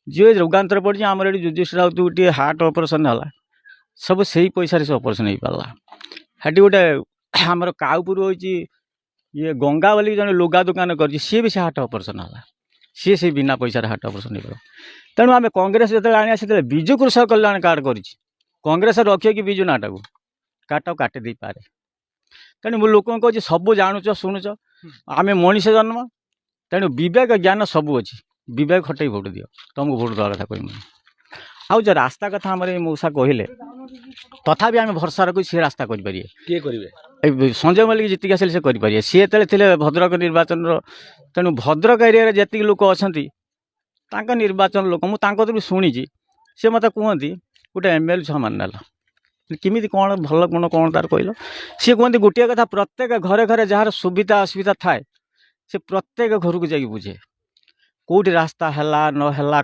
जी रोगांतर पड़ी आमर ये जुजुश्री राउत गोटे हार्ट ऑपरेशन है सब से पैसा से ऑपरेशन हो पारा हेटी गोटे आमर काउपुर हो ये गंगा वाली जन लुगा दुकान कर सी भी से हार्ट ऑपरेशन है सी से बिना पैसा हार्ट ऑपरेशन हो तेणु आम कांग्रेस जो आने से विजु कृषक कल्याण कार्ड कांग्रेस रखिए कि विजु नाटा को कार्ड काटी दे पारे तेणु मु लोक कह सब जानुच शुणुच आम मनीष जन्म तेणु विवेक ज्ञान सब अच्छी विवेक हटे भोट दियो तुमको भोट देवा कथा कह आउ जो रास्ता कथा आम मौसा कहले तथापि आम भरसा रखु सी रास्ता करेंगे संजय मल्लिक जीतिक आसे से करेंगे सी थे भद्रक निर्वाचन तेणु भद्रक एरिया जी लोक अच्छा निर्वाचन लोक मुझे शुणी सी मत कहती गोटे एमएलए छः मानना किमी कौन भल गुण कौन तार कहल सी कहते गोटे कथा प्रत्येक घरे घरे जार सुविधा असुविधा थाए से प्रत्येक घर को जाकि बुझे कौटी रास्ता है ना